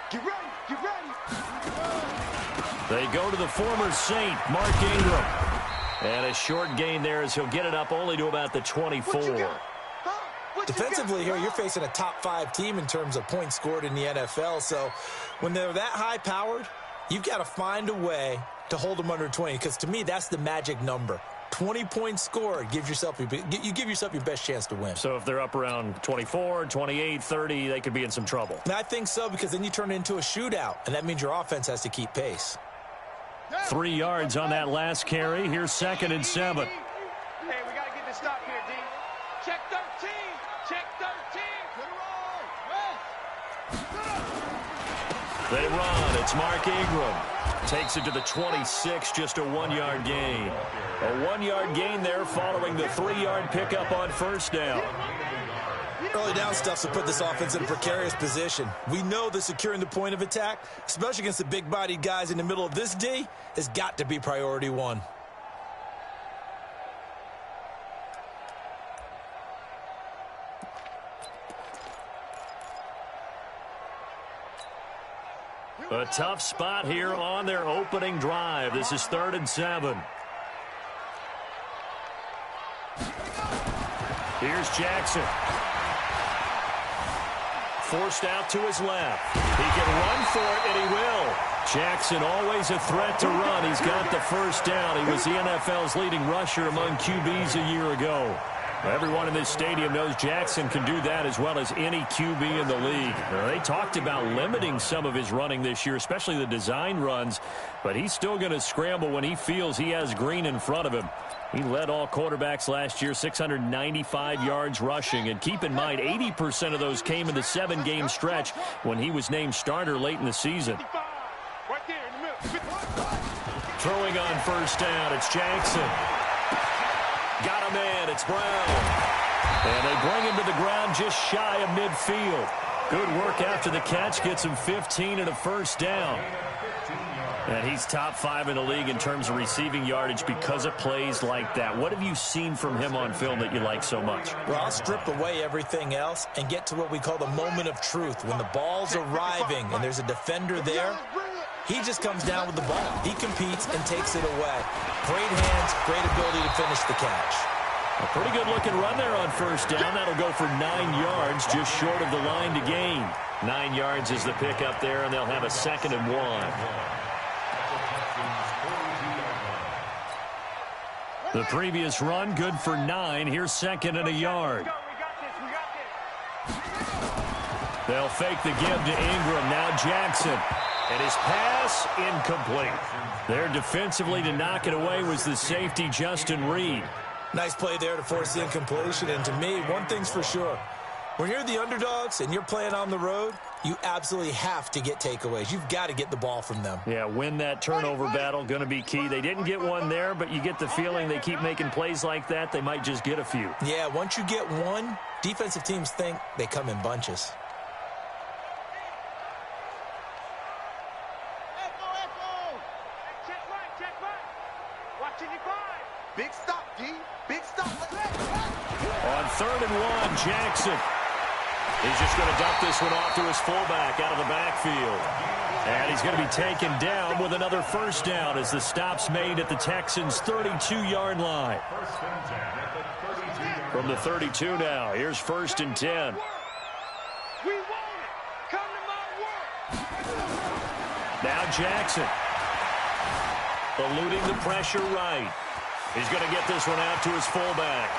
Get ready, get ready. They go to the former Saint, Mark Ingram. And a short gain there as he'll get it up only to about the 24. Defensively here, you're facing a top-5 team in terms of points scored in the NFL. So when they're that high-powered, you've got to find a way to hold them under 20. Because to me, that's the magic number. 20 points scored, you give yourself your best chance to win. So if they're up around 24, 28, 30, they could be in some trouble. And I think so, because then you turn it into a shootout, and that means your offense has to keep pace. 3 yards on that last carry. Here's 2nd and 7. Hey, we got to get this stop here, D. Check 13. Check 13. They run. It's Mark Ingram. Takes it to the 26, just a 1-yard gain. A 1-yard gain there following the 3-yard pickup on first down. Early down stuff to put this offense in a precarious position. We know that securing the point of attack, especially against the big-bodied guys in the middle of this D, has got to be priority one. A tough spot here on their opening drive. This is 3rd and 7. Here's Jackson. Forced out to his left. He can run for it, and he will. Jackson, always a threat to run. He's got the first down. He was the NFL's leading rusher among QBs a year ago. Everyone in this stadium knows Jackson can do that as well as any QB in the league. They talked about limiting some of his running this year, especially the design runs, but he's still going to scramble when he feels he has green in front of him. He led all quarterbacks last year, 695 yards rushing. And keep in mind, 80% of those came in the 7-game stretch when he was named starter late in the season. Throwing on first down, it's Jackson. Got a man, it's Brown. And they bring him to the ground just shy of midfield. Good work after the catch, gets him 15 and a first down. And he's top 5 in the league in terms of receiving yardage because of plays like that. What have you seen from him on film that you like so much? Well, I'll strip away everything else and get to what we call the moment of truth. When the ball's arriving and there's a defender there, he just comes down with the ball. He competes and takes it away. Great hands, great ability to finish the catch. A pretty good-looking run there on first down. That'll go for 9 yards, just short of the line to gain. 9 yards is the pickup there, and they'll have a 2nd and 1. The previous run, good for 9. Here's 2nd and a yard. They'll fake the give to Ingram. Now Jackson. And his pass incomplete. There defensively to knock it away was the safety, Justin Reed. Nice play there to force the incompletion. And to me, one thing's for sure. When you're the underdogs and you're playing on the road, you absolutely have to get takeaways. You've got to get the ball from them. Yeah, win that turnover battle, going to be key. They didn't get one there, but you get the feeling they keep making plays like that, they might just get a few. Yeah, once you get one, defensive teams think they come in bunches. Big stop, D. Big stop. On 3rd and 1, Jackson. He's just going to dump this one off to his fullback out of the backfield. And he's going to be taken down with another first down as the stop's made at the Texans' 32-yard line. From the 32 now, here's 1st and 10. We want it. Come to my work. Now Jackson. Eluding the pressure right. He's going to get this one out to his fullback.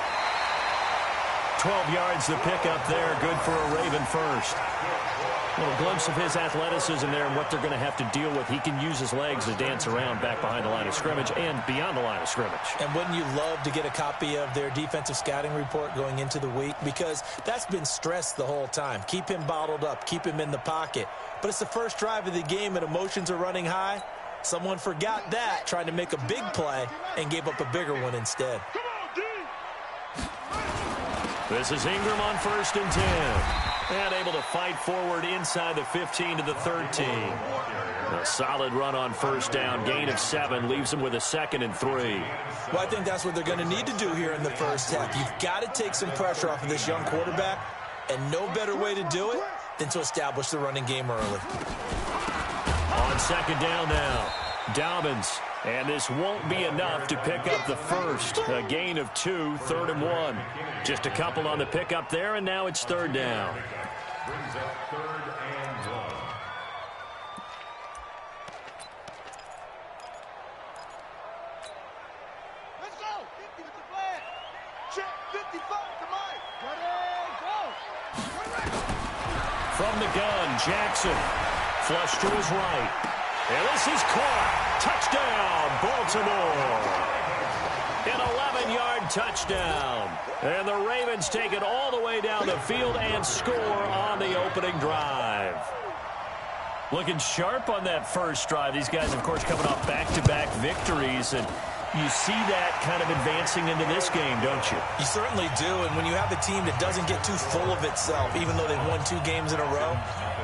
12 yards the pickup there. Good for a Raven first. A little glimpse of his athleticism there and what they're going to have to deal with. He can use his legs to dance around back behind the line of scrimmage and beyond the line of scrimmage. And wouldn't you love to get a copy of their defensive scouting report going into the week? Because that's been stressed the whole time. Keep him bottled up. Keep him in the pocket. But it's the first drive of the game and emotions are running high. Someone forgot that, trying to make a big play, and gave up a bigger one instead. This is Ingram on 1st and 10. And able to fight forward inside the 15 to the 13. A solid run on first down. Gain of 7 leaves them with a 2nd and 3. Well, I think that's what they're going to need to do here in the first half. You've got to take some pressure off of this young quarterback, and no better way to do it than to establish the running game early. On second down now, Dobbins. And this won't be enough to pick up the first. A gain of 2, 3rd and 1. Just a couple on the pickup there, and now it's 3rd down. Brings up 3rd and 1. Let's go. 50 with the flag. Check 55 to Mike. Ready, go. From the gun, Jackson. Flush to his right. And this is caught. Touchdown, Baltimore. An 11-yard touchdown. And the Ravens take it all the way down the field and score on the opening drive. Looking sharp on that first drive. These guys, of course, coming off back-to-back victories. And you see that kind of advancing into this game, don't you? You certainly do. And when you have a team that doesn't get too full of itself, even though they've won 2 games in a row,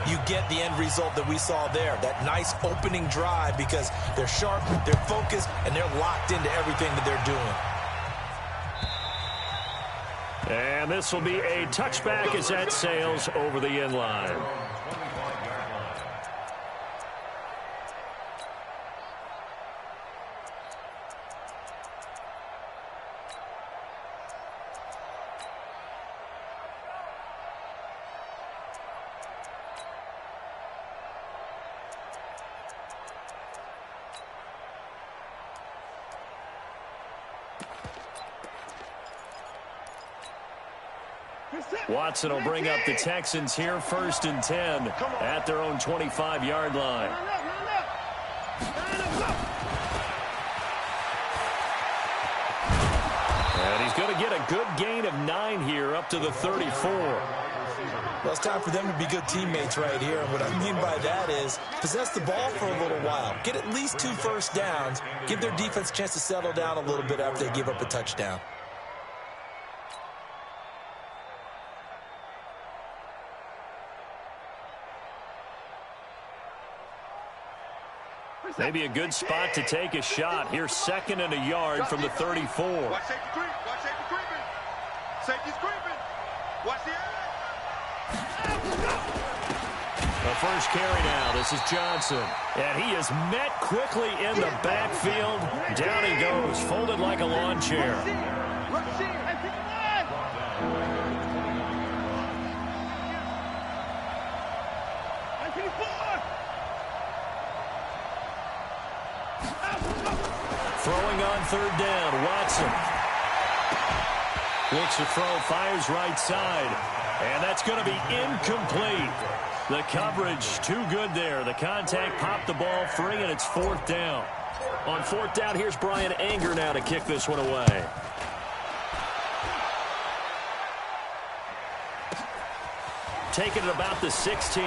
you get the end result that we saw there. That nice opening drive because they're sharp, they're focused, and they're locked into everything that they're doing. And this will be a touchback as that sails over the end line. Watson will bring up the Texans here 1st and 10 at their own 25-yard line. And he's going to get a good gain of 9 here up to the 34. Well, it's time for them to be good teammates right here. And what I mean by that is possess the ball for a little while. Get at least 2 first downs. Give their defense a chance to settle down a little bit after they give up a touchdown. Maybe a good spot to take a shot. Here's 2nd and a yard from the 34. Watch safety creep. Watch safety creeping. Safety's creeping. Watch the The first carry now. This is Johnson. And he is met quickly in the backfield. Down he goes, folded like a lawn chair. Throwing on 3rd down, Watson. Looks to throw, fires right side. And that's going to be incomplete. The coverage too good there. The contact popped the ball free, and it's 4th down. On 4th down, here's Brian Anger now to kick this one away. Taking it about the 16.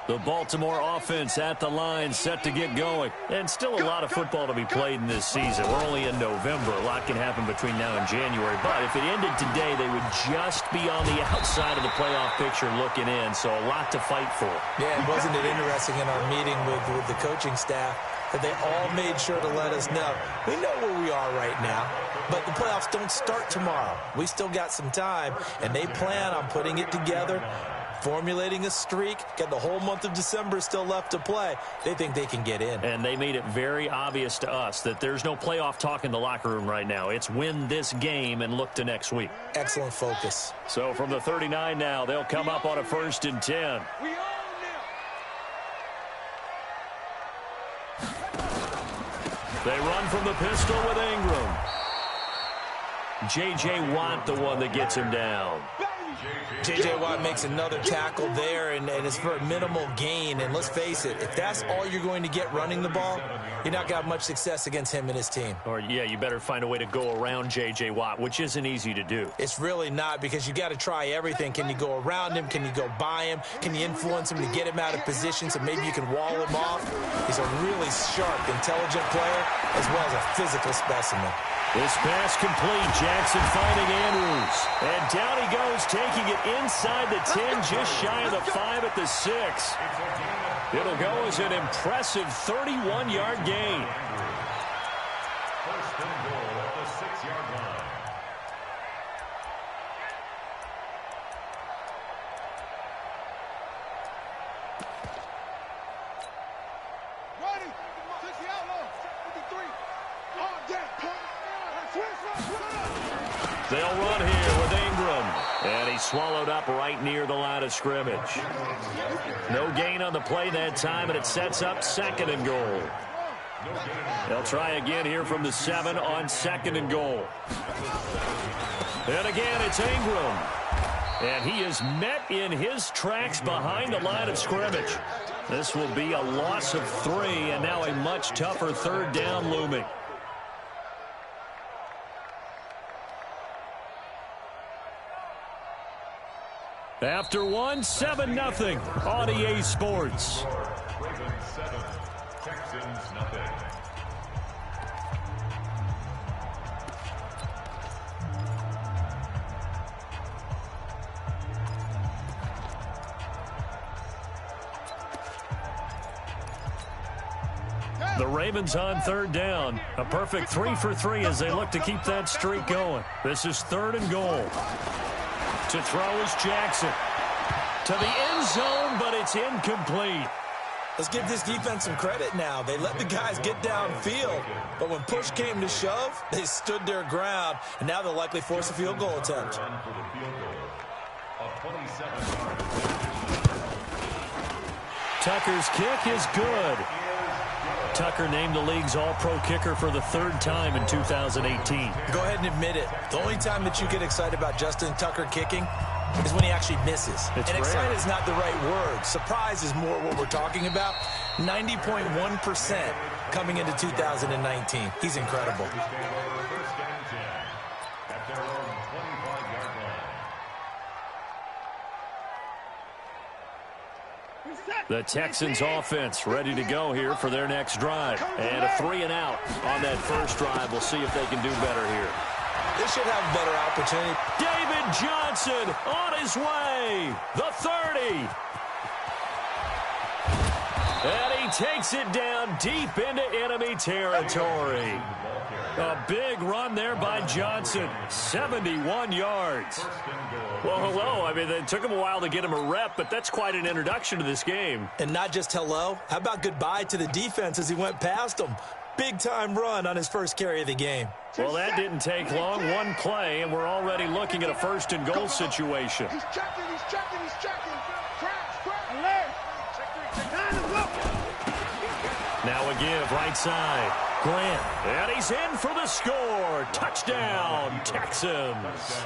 The Baltimore offense at the line, set to get going. And still a lot of football to be played in this season. We're only in November. A lot can happen between now and January. But if it ended today, they would just be on the outside of the playoff picture looking in. So a lot to fight for. Yeah, and wasn't it interesting in our meeting with the coaching staff that they all made sure to let us know, we know where we are right now, but the playoffs don't start tomorrow. We still got some time, and they plan on putting it together, formulating a streak, got the whole month of December still left to play. They think they can get in. And they made it very obvious to us that there's no playoff talk in the locker room right now. It's win this game and look to next week. Excellent focus. So from the 39 now, they'll come up on a 1st and 10. They run from the pistol with Ingram. J.J. Watt, the one that gets him down. J.J. Watt makes another tackle there, and it's for a minimal gain. And let's face it, if that's all you're going to get running the ball, you're not going to have much success against him and his team. Or, yeah, you better find a way to go around J.J. Watt, which isn't easy to do. It's really not, because you got to try everything. Can you go around him? Can you go by him? Can you influence him to get him out of position so maybe you can wall him off? He's a really sharp, intelligent player, as well as a physical specimen. This pass complete. Jackson finding Andrews. And down he goes, taking it inside the 10, just shy of the 5 at the 6. It'll go as an impressive 31-yard gain. First and goal at the 6-yard line. Ready. 60 outlaw. 53. On deck. They'll run here with Ingram. And he's swallowed up right near the line of scrimmage. No gain on the play that time, and it sets up 2nd and goal. They'll try again here from the 7 on 2nd and goal. And again, it's Ingram. And he is met in his tracks behind the line of scrimmage. This will be a loss of 3, and now a much tougher 3rd down looming. After 1, 7-0 on EA Sports. Ravens 7, Texans nothing. The Ravens on 3rd down. A perfect 3 for 3 as they look to keep that streak going. This is 3rd and goal. To throw is Jackson. To the end zone, but it's incomplete. Let's give this defense some credit now. They let the guys get downfield, but when push came to shove, they stood their ground, and now they'll likely force a field goal attempt. Run for the field goal. A 27-yard. Tucker's kick is good. Tucker named the league's all-pro kicker for the 3rd time in 2018. Go ahead and admit it. The only time that you get excited about Justin Tucker kicking is when he actually misses. It's and rare. excited is not the right word. Surprise is more what we're talking about. 90.1% coming into 2019. He's incredible. First and 10 at their own 25-yard line. The Texans offense ready to go here for their next drive. And a 3 and out on that first drive. We'll see if they can do better here. They should have a better opportunity. David Johnson on his way. The 30. And he takes it down deep into enemy territory. A big run there by Johnson. 71 yards. Well, hello. I mean, it took him a while to get him a rep, but that's quite an introduction to this game. And not just hello. How about goodbye to the defense as he went past them? Big-time run on his first carry of the game. Well, that didn't take long. One play, and we're already looking at a 1st and goal situation. He's checking. Crash. Alert. Now a give, right side. Grant, and he's in for the score. Touchdown, Texans.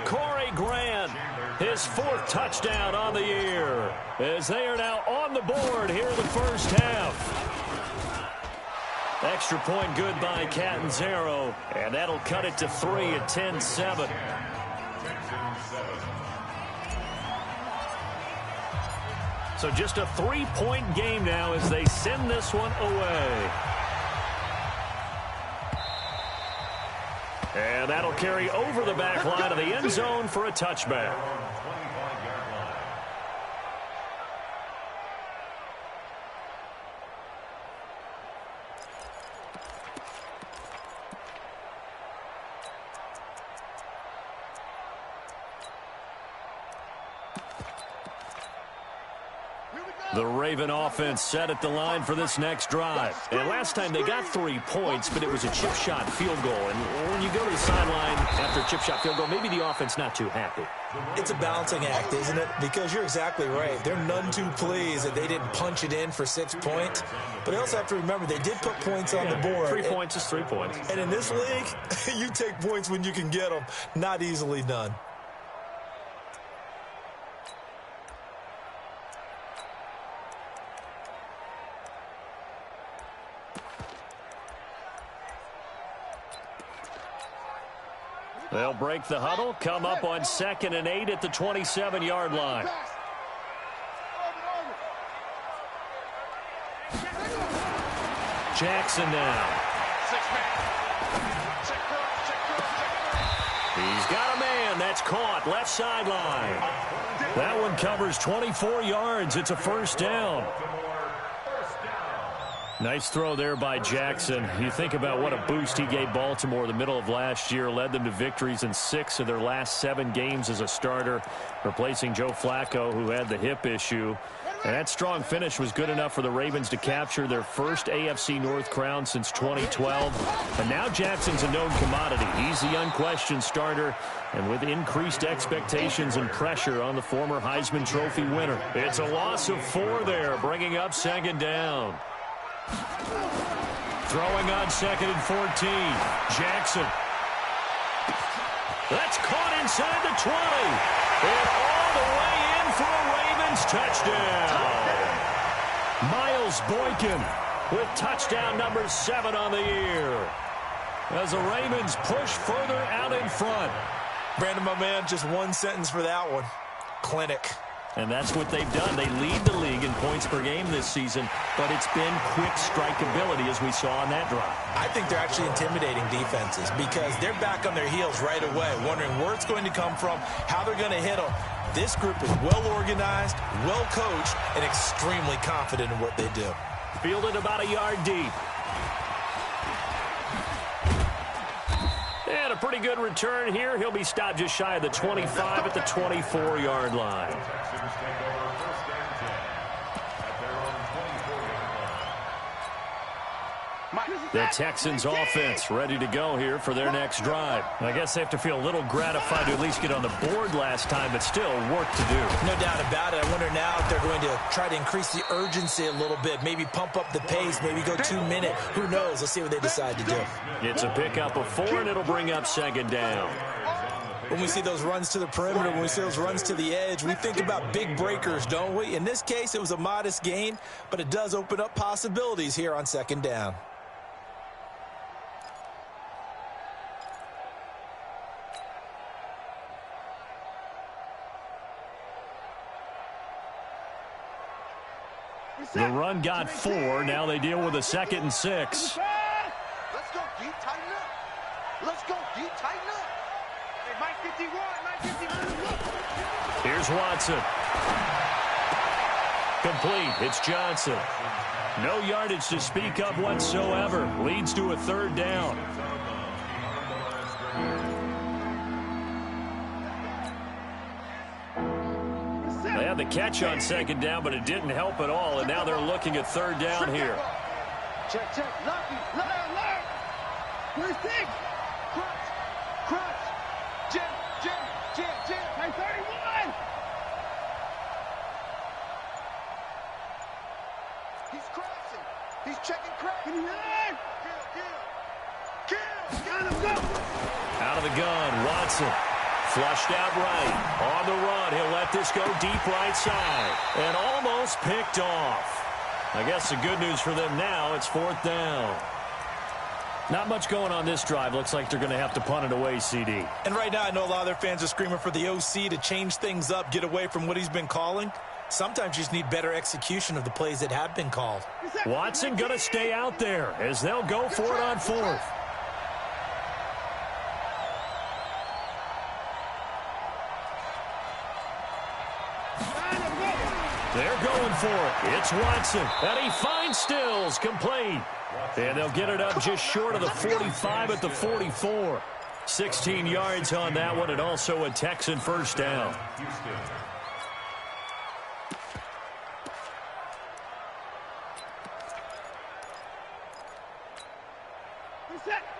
Corey Grant, his 4th touchdown on the year, as they are now on the board here in the first half. Extra point good by Catanzaro, and that'll cut it to 3 at 10-7. So just a 3-point game now as they send this one away. And that'll carry over the back line of the end zone for a touchback. The Raven offense set at the line for this next drive. And last time they got 3 points, but it was a chip shot field goal. And when you go to the sideline after a chip shot field goal, maybe the offense not too happy. It's a balancing act, isn't it? Because you're exactly right. They're none too pleased that they didn't punch it in for 6 points. But they also have to remember they did put points on the board. 3 points is 3 points. And in this league, you take points when you can get them. Not easily done. They'll break the huddle, come up on 2nd and 8 at the 27-yard line. Jackson now. He's got a man. That's caught. Left sideline. That one covers 24 yards. It's a first down. Nice throw there by Jackson. You think about what a boost he gave Baltimore the middle of last year. Led them to victories in 6 of their last 7 games as a starter, replacing Joe Flacco, who had the hip issue. And that strong finish was good enough for the Ravens to capture their first AFC North crown since 2012. And now Jackson's a known commodity. He's the unquestioned starter, and with increased expectations and pressure on the former Heisman Trophy winner. It's a loss of 4 there, bringing up 2nd down. Throwing on 2nd and 14. Jackson. That's caught inside the 20. And all the way in for a Ravens touchdown. Miles Boykin with touchdown number 7 on the year, as the Ravens push further out in front. Brandon, my man, just one sentence for that one. Clinic. And that's what they've done. They lead the league in points per game this season, but it's been quick strikeability, as we saw on that drive. I think they're actually intimidating defenses because they're back on their heels right away, wondering where it's going to come from, how they're going to hit them. This group is well organized, well coached, and extremely confident in what they do. Fielded about a yard deep. And a pretty good return here. He'll be stopped just shy of the 25 at the 24-yard line. The Texans offense ready to go here for their next drive. I guess they have to feel a little gratified to at least get on the board last time, but still work to do. No doubt about it. I wonder now if they're going to try to increase the urgency a little bit, maybe pump up the pace, maybe go 2-minute. Who knows? Let's see what they decide to do. It's a pickup of 4, and it'll bring up 2nd down. When we see those runs to the perimeter, when we see those runs to the edge, we think about big breakers, don't we? In this case, it was a modest gain, but it does open up possibilities here on 2nd down. The run got 4. Now they deal with a 2nd and 6. Let's go, D. Tighten up. Let's go, D. Tighten up. Hey, Mike 51, Mike 51. Here's Watson. Complete. It's Johnson. No yardage to speak of whatsoever. Leads to a 3rd down. They had the catch on 2nd down, but it didn't help at all, and now they're looking at 3rd down here. Check, check. Lucky. Alert. Where's Dick? Crutch. Crutch. Jim. Hey, 31. He's crossing. He's checking crack. Kill. Got him, go. Out of the gun, Watson. Flushed out right. On the run, he'll let this go deep right side. And almost picked off. I guess the good news for them now, it's 4th down. Not much going on this drive. Looks like they're going to have to punt it away, CD. And right now, I know a lot of their fans are screaming for the OC to change things up, get away from what he's been calling. Sometimes you just need better execution of the plays that have been called. Watson going to stay out there as they'll go for it on 4th. They're going for it. It's Watson. And he finds Stills. Complete. And they'll get it up just short of the 45 at the 44. 16 yards on that one, and also a Texan 1st down.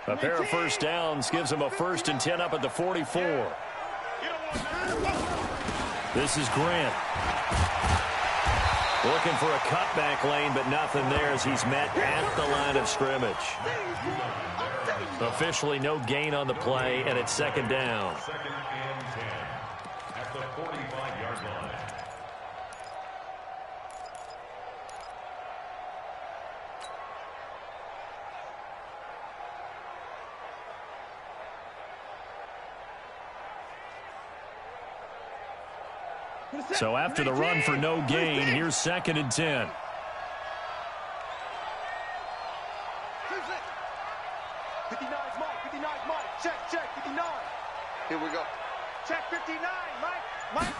A pair of 1st downs gives them a 1st and 10 up at the 44. This is Grant. Looking for a cutback lane, but nothing there as he's met at the line of scrimmage. Officially no gain on the play, and it's 2nd down. 2nd and 10 at the 45-yard line. So after the run for no gain, here's 2nd and 10. 59's Mike. 59's Mike. Check. 59. Here we go. Check 59. Mike.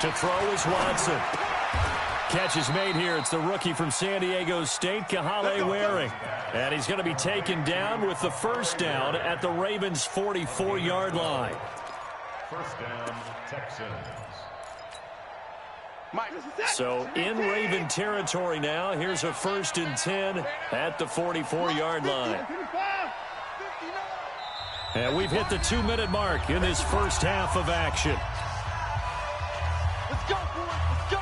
To throw is Watson. Catch is made here. It's the rookie from San Diego State, Kahale Waring. And he's going to be taken down with the first down at the Ravens' 44-yard line. First down, Texans. So in Raven territory now. Here's a 1st and 10 at the 44-yard line. And we've hit the 2-minute mark in this first half of action. Let's go, boys. Let's go.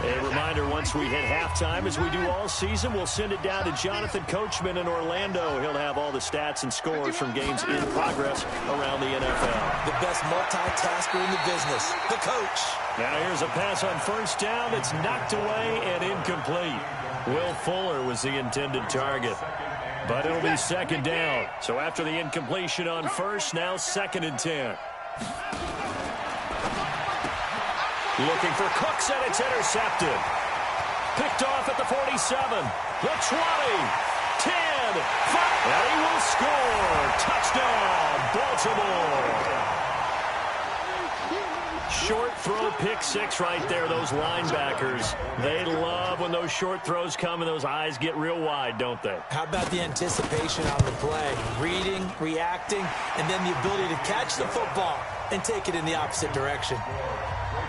A reminder, once we hit halftime, as we do all season, we'll send it down to Jonathan Coachman in Orlando. He'll have all the stats and scores from games in progress around the NFL. The best multitasker in the business, the coach. Now here's a pass on 1st down. It's knocked away and incomplete. Will Fuller was the intended target. But it'll be 2nd down. So after the incompletion on 1st, now 2nd and 10. Looking for Cooks, and it's intercepted. Picked off at the 47, the 20, 10, 5, and he will score. Touchdown, Baltimore. Short throw, pick 6 right there. Those linebackers, they love when those short throws come and those eyes get real wide, don't they? How about the anticipation on the play? Reading, reacting, and then the ability to catch the football and take it in the opposite direction.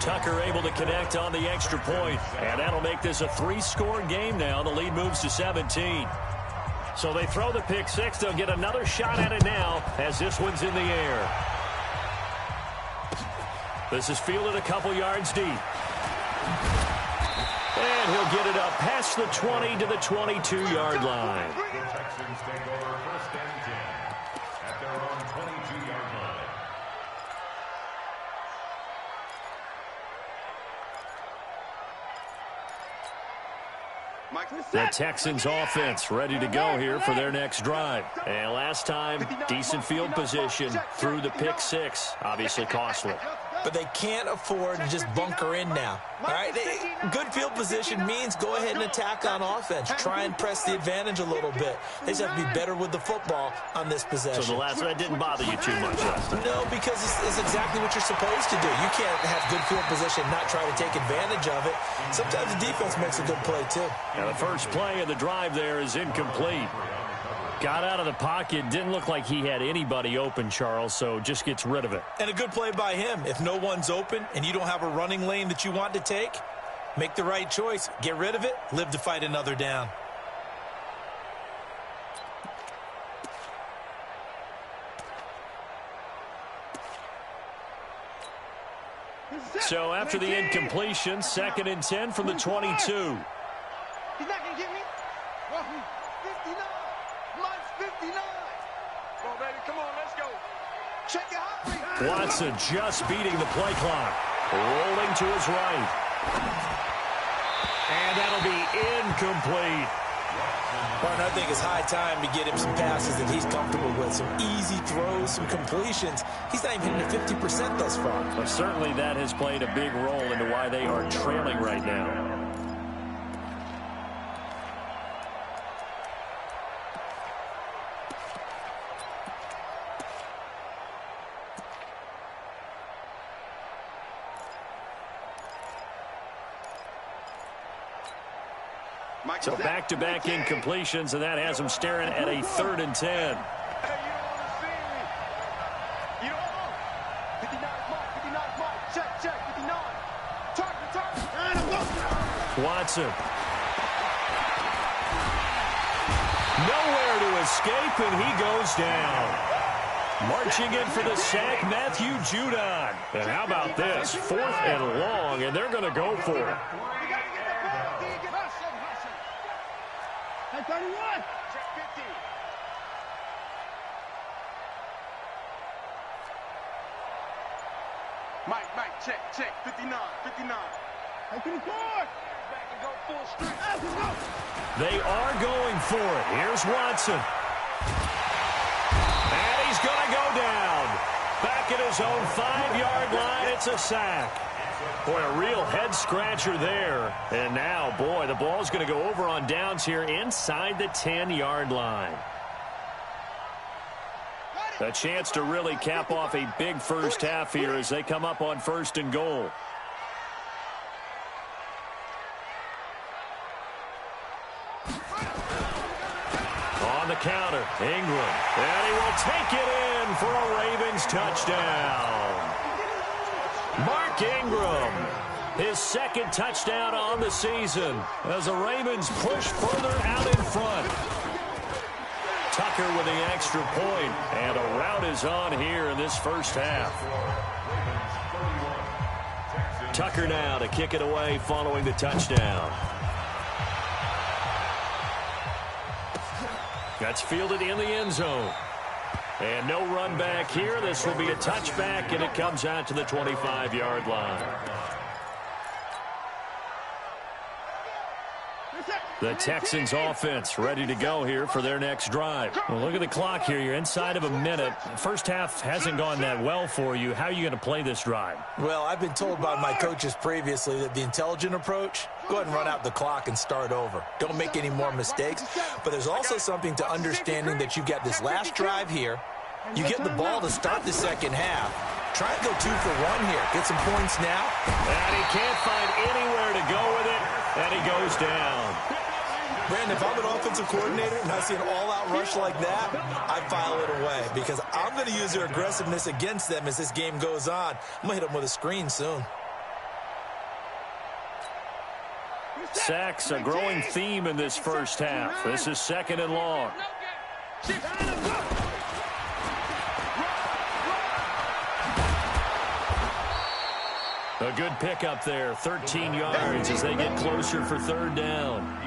Tucker able to connect on the extra point, and that'll make this a 3-score game now. The lead moves to 17. So they throw the pick 6. They'll get another shot at it now as this one's in the air. This is fielded a couple yards deep. And he'll get it up past the 20 to the 22-yard line. The Texans take over 1st and 10 at their own 22-yard line. The Texans offense ready to go here for their next drive. And last time, decent field position through the pick 6. Obviously costly. But they can't afford to just bunker in now. All right, good field position means go ahead and attack on offense. Try and press the advantage a little bit. They just have to be better with the football on this possession. So the last one didn't bother you too much last time? No, because it's exactly what you're supposed to do. You can't have good field position and not try to take advantage of it. Sometimes the defense makes a good play, too. And the first play of the drive there is incomplete. Got out of the pocket. Didn't look like he had anybody open, Charles, so just gets rid of it. And a good play by him. If no one's open and you don't have a running lane that you want to take, make the right choice. Get rid of it. Live to fight another down. So after the incompletion, 2nd and 10 from the 22. He's not going to get me. 59. Mike's 59. Come on, baby. Come on, let's go. Check your heart rate. Watson just beating the play clock. Rolling to his right. And that'll be incomplete. Martin, I think it's high time to get him some passes that he's comfortable with. Some easy throws, some completions. He's not even hitting 50% thus far. But certainly that has played a big role into why they are trailing right now. So back-to-back incompletions, and that has them staring at a 3rd and 10. Hey, you don't want to see me. You don't want 59's Mike. 59's Mike. Check. 59. Target. Watson. Nowhere to escape, and he goes down. Marching in for the sack, Matthew Judon. And how about this? 4th and long, and they're going to go for it. 31. Check 50. Mike, check. 59. Open the board. Back and go full strength. Let's go. They are going for it. Here's Watson. And he's going to go down. Back at his own 5-yard line. It's a sack. Boy, a real head-scratcher there. And now, boy, the ball's going to go over on downs here inside the 10-yard line. A chance to really cap off a big first half here as they come up on 1st and goal. On the counter, Ingram. And he will take it in for a Ravens touchdown. Mark Ingram, his 2nd touchdown on the season as the Ravens push further out in front. Tucker with the extra point, and a rout is on here in this first half. Tucker now to kick it away following the touchdown. That's fielded in the end zone. And no run back here. This will be a touchback, and it comes out to the 25-yard line. The Texans offense ready to go here for their next drive. Well, look at the clock here. You're inside of a minute. First half hasn't gone that well for you. How are you going to play this drive? Well, I've been told by my coaches previously that the intelligent approach, go ahead and run out the clock and start over. Don't make any more mistakes. But there's also something to understanding that you've got this last drive here. You get the ball to start the second half. Try and go 2 for 1 here. Get some points now. And he can't find anywhere to go with it, and he goes down. Brandon, if I'm an offensive coordinator and I see an all-out rush like that, I file it away because I'm going to use their aggressiveness against them as this game goes on. I'm going to hit them with a screen soon. Sacks, a growing theme in this first half. This is 2nd and long. A good pickup there, 13 yards as they get closer for 3rd down.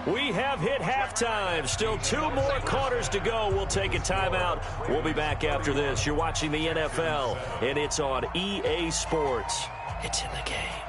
We have hit halftime. Still 2 more quarters to go. We'll take a timeout. We'll be back after this. You're watching the NFL, and it's on EA Sports. It's in the game.